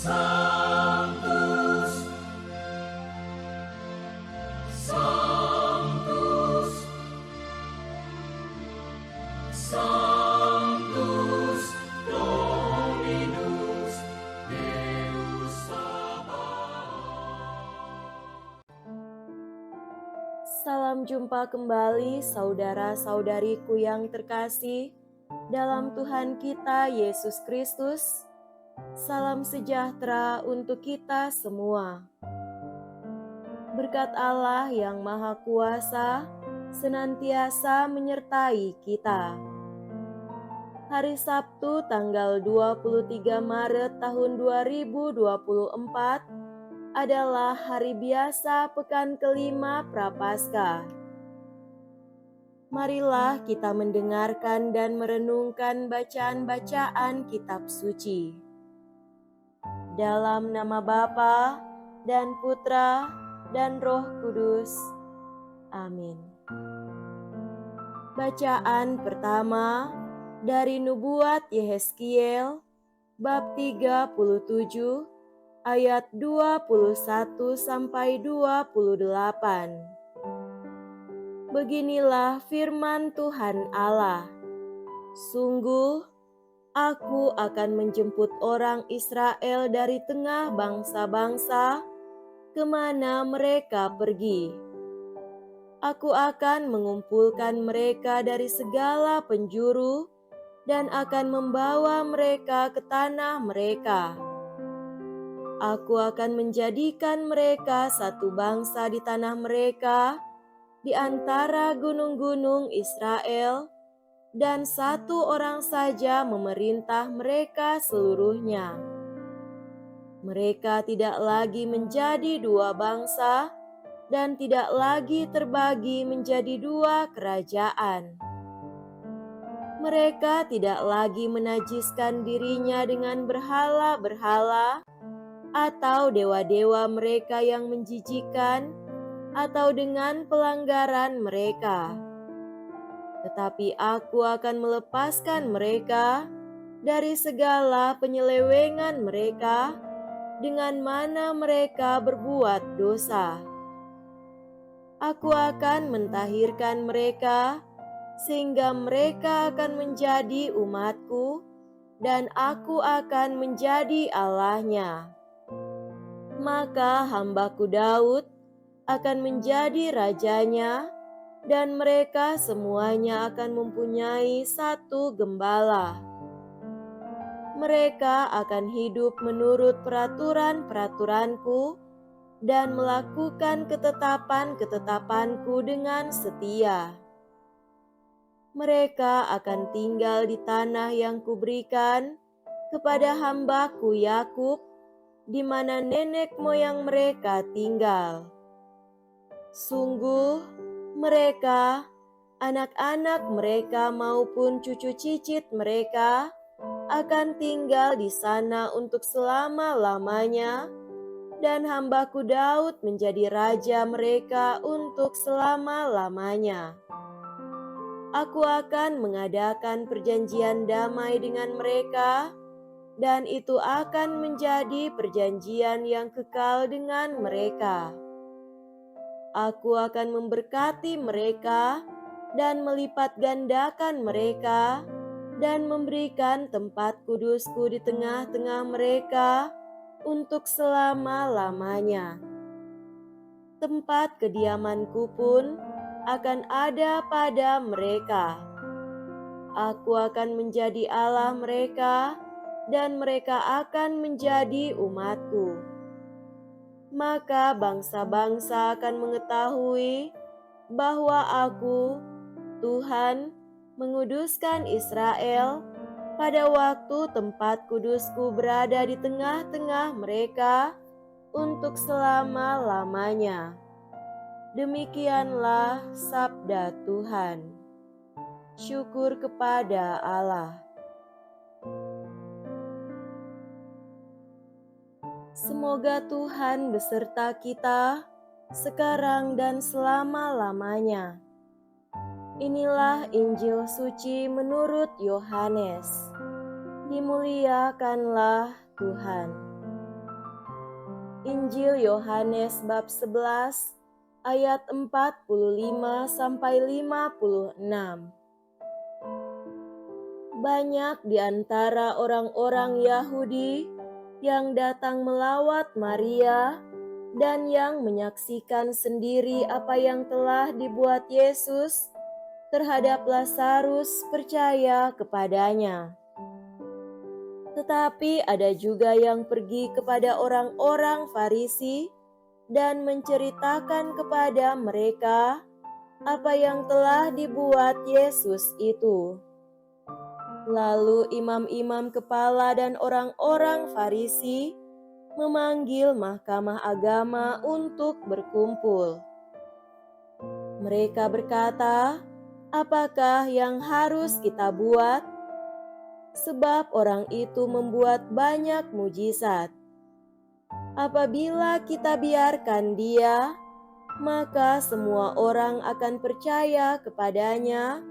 Sanctus, Sanctus, Sanctus Dominus Deus Sabaoth. Salam jumpa kembali saudara-saudariku yang terkasih dalam Tuhan kita Yesus Kristus. Salam sejahtera untuk kita semua. Berkat Allah yang Maha Kuasa senantiasa menyertai kita. Hari Sabtu tanggal 23 Maret tahun 2024 adalah hari biasa pekan kelima Prapaskah. Marilah kita mendengarkan dan merenungkan bacaan-bacaan kitab suci. Dalam nama Bapa dan Putra dan Roh Kudus. Amin. Bacaan pertama dari Nubuat Yehezkiel bab 37 ayat 21 sampai 28. Beginilah firman Tuhan Allah. Sungguh, Aku akan menjemput orang Israel dari tengah bangsa-bangsa kemana mereka pergi. Aku akan mengumpulkan mereka dari segala penjuru dan akan membawa mereka ke tanah mereka. Aku akan menjadikan mereka satu bangsa di tanah mereka, di antara gunung-gunung Israel, dan satu orang saja memerintah mereka seluruhnya. Mereka tidak lagi menjadi dua bangsa dan tidak lagi terbagi menjadi dua kerajaan. Mereka tidak lagi menajiskan dirinya dengan berhala-berhala atau dewa-dewa mereka yang menjijikkan atau dengan pelanggaran mereka. Tetapi aku akan melepaskan mereka dari segala penyelewengan mereka dengan mana mereka berbuat dosa. Aku akan mentahirkan mereka sehingga mereka akan menjadi umatku dan aku akan menjadi Allahnya. Maka hambaku Daud akan menjadi rajanya, dan mereka semuanya akan mempunyai satu gembala. Mereka akan hidup menurut peraturan-peraturanku dan melakukan ketetapan-ketetapanku dengan setia. Mereka akan tinggal di tanah yang kuberikan kepada hambaku Yakub, di mana nenek moyang mereka tinggal. Sungguh, mereka, anak-anak mereka maupun cucu cicit mereka akan tinggal di sana untuk selama-lamanya, dan hambaku Daud menjadi raja mereka untuk selama-lamanya. Aku akan mengadakan perjanjian damai dengan mereka, dan itu akan menjadi perjanjian yang kekal dengan mereka. Aku akan memberkati mereka dan melipat gandakan mereka dan memberikan tempat kudusku di tengah-tengah mereka untuk selama-lamanya. Tempat kediamanku pun akan ada pada mereka. Aku akan menjadi Allah mereka dan mereka akan menjadi umatku. Maka bangsa-bangsa akan mengetahui bahwa aku, Tuhan, menguduskan Israel pada waktu tempat kudusku berada di tengah-tengah mereka untuk selama-lamanya. Demikianlah sabda Tuhan. Syukur kepada Allah. Semoga Tuhan beserta kita sekarang dan selama-lamanya. Inilah Injil suci menurut Yohanes. Dimuliakanlah Tuhan. Injil Yohanes bab 11 ayat 45 sampai 56. Banyak di antara orang-orang Yahudi yang datang melawat Maria dan yang menyaksikan sendiri apa yang telah dibuat Yesus terhadap Lazarus percaya kepadanya. Tetapi ada juga yang pergi kepada orang-orang Farisi dan menceritakan kepada mereka apa yang telah dibuat Yesus itu. Lalu imam-imam kepala dan orang-orang Farisi memanggil mahkamah agama untuk berkumpul. Mereka berkata, "Apakah yang harus kita buat? Sebab orang itu membuat banyak mujizat. Apabila kita biarkan dia, maka semua orang akan percaya kepadanya.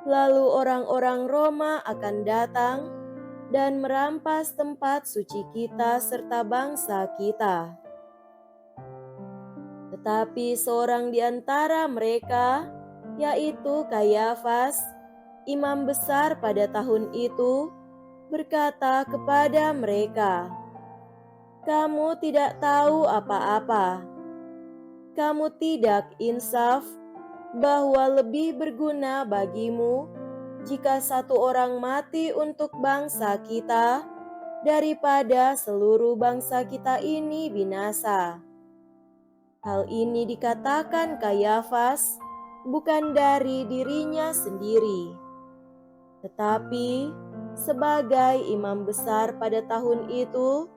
Lalu orang-orang Roma akan datang dan merampas tempat suci kita serta bangsa kita." Tetapi seorang di antara mereka, yaitu Kayafas, imam besar pada tahun itu, berkata kepada mereka, "Kamu tidak tahu apa-apa. Kamu tidak insaf bahwa lebih berguna bagimu jika satu orang mati untuk bangsa kita daripada seluruh bangsa kita ini binasa." Hal ini dikatakan Kayafas bukan dari dirinya sendiri, tetapi sebagai imam besar pada tahun itu,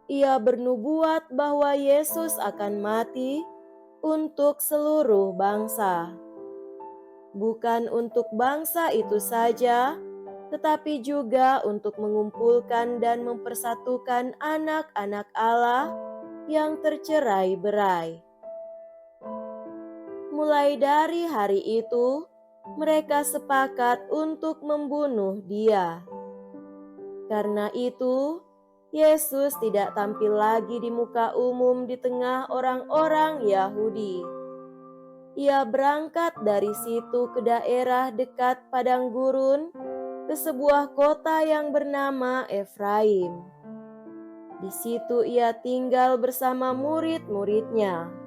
ia bernubuat bahwa Yesus akan mati untuk seluruh bangsa. Bukan untuk bangsa itu saja, tetapi juga untuk mengumpulkan dan mempersatukan anak-anak Allah yang tercerai-berai. Mulai dari hari itu, mereka sepakat untuk membunuh Dia. Karena itu, Yesus tidak tampil lagi di muka umum di tengah orang-orang Yahudi. Ia berangkat dari situ ke daerah dekat padang gurun, ke sebuah kota yang bernama Efraim. Di situ ia tinggal bersama murid-muridnya.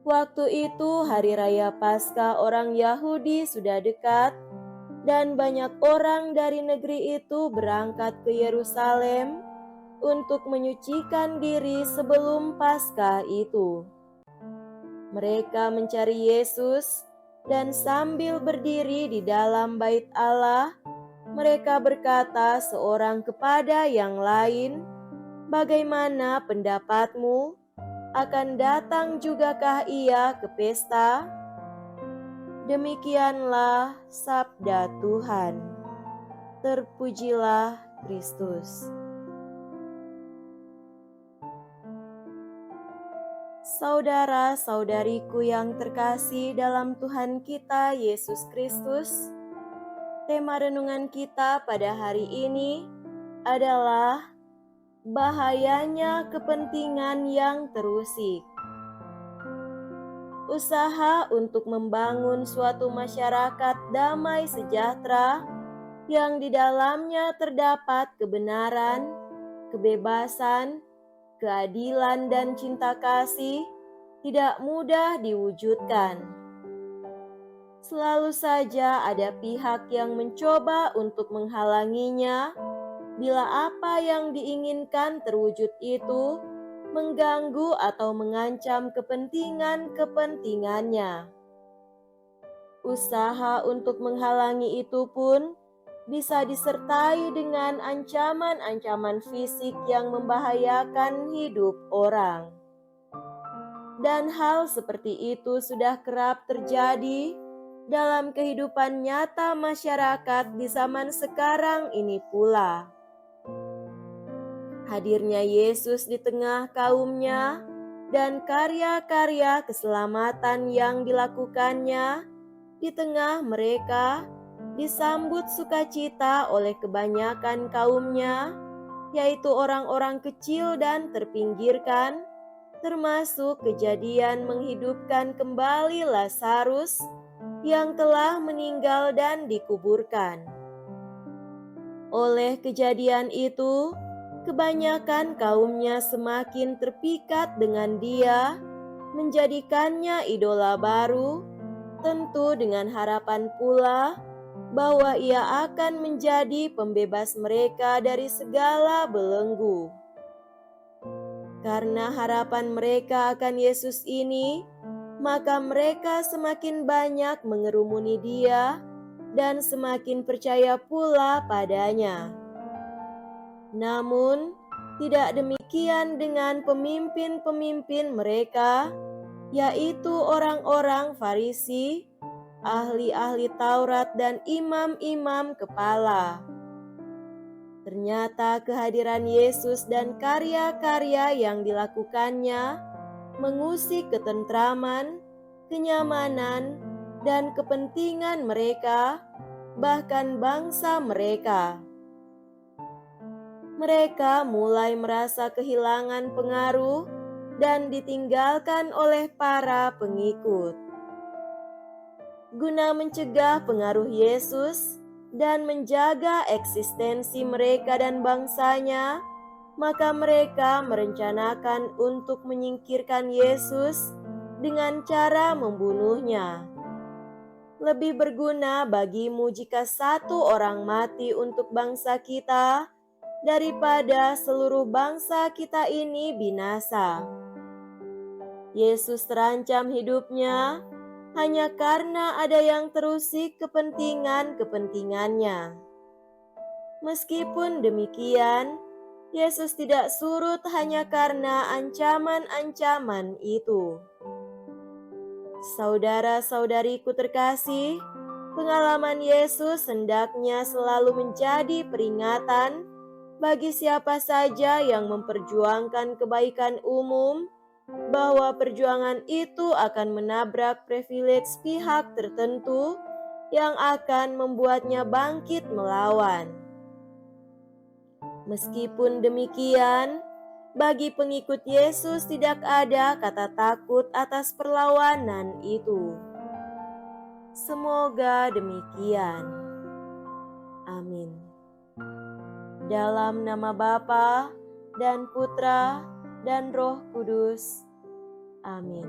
Waktu itu hari raya Paskah orang Yahudi sudah dekat, dan banyak orang dari negeri itu berangkat ke Yerusalem untuk menyucikan diri sebelum Paskah itu. Mereka mencari Yesus, dan sambil berdiri di dalam bait Allah, mereka berkata seorang kepada yang lain, "Bagaimana pendapatmu? Akan datang jugakah ia ke pesta?" Demikianlah sabda Tuhan. Terpujilah Kristus. Saudara-saudariku yang terkasih dalam Tuhan kita Yesus Kristus, tema renungan kita pada hari ini adalah bahayanya kepentingan yang terusik. Usaha untuk membangun suatu masyarakat damai sejahtera yang di dalamnya terdapat kebenaran, kebebasan, keadilan, dan cinta kasih tidak mudah diwujudkan. Selalu saja ada pihak yang mencoba untuk menghalanginya bila apa yang diinginkan terwujud itu mengganggu atau mengancam kepentingan-kepentingannya. Usaha untuk menghalangi itu pun bisa disertai dengan ancaman-ancaman fisik yang membahayakan hidup orang. Dan hal seperti itu sudah kerap terjadi dalam kehidupan nyata masyarakat di zaman sekarang ini pula. Hadirnya Yesus di tengah kaumnya dan karya-karya keselamatan yang dilakukannya di tengah mereka disambut sukacita oleh kebanyakan kaumnya, yaitu orang-orang kecil dan terpinggirkan, termasuk kejadian menghidupkan kembali Lazarus yang telah meninggal dan dikuburkan. Oleh kejadian itu, kebanyakan kaumnya semakin terpikat dengan dia, menjadikannya idola baru, tentu dengan harapan pula bahwa ia akan menjadi pembebas mereka dari segala belenggu. Karena harapan mereka akan Yesus ini, maka mereka semakin banyak mengerumuni dia dan semakin percaya pula padanya. Namun, tidak demikian dengan pemimpin-pemimpin mereka, yaitu orang-orang Farisi, ahli-ahli Taurat dan imam-imam kepala. Ternyata kehadiran Yesus dan karya-karya yang dilakukannya mengusik ketentraman, kenyamanan, dan kepentingan mereka, bahkan bangsa mereka. Mereka mulai merasa kehilangan pengaruh dan ditinggalkan oleh para pengikut. Guna mencegah pengaruh Yesus dan menjaga eksistensi mereka dan bangsanya, maka mereka merencanakan untuk menyingkirkan Yesus dengan cara membunuhnya. Lebih berguna bagimu jika satu orang mati untuk bangsa kita daripada seluruh bangsa kita ini binasa. Yesus terancam hidupnya hanya karena ada yang terusik kepentingannya. Meskipun demikian, Yesus tidak surut hanya karena ancaman-ancaman itu. Saudara-saudariku terkasih, pengalaman Yesus hendaknya selalu menjadi peringatan bagi siapa saja yang memperjuangkan kebaikan umum, bahwa perjuangan itu akan menabrak privilege pihak tertentu yang akan membuatnya bangkit melawan. Meskipun demikian, bagi pengikut Yesus tidak ada kata takut atas perlawanan itu. Semoga demikian. Amin. Dalam nama Bapa dan Putra dan Roh Kudus. Amin.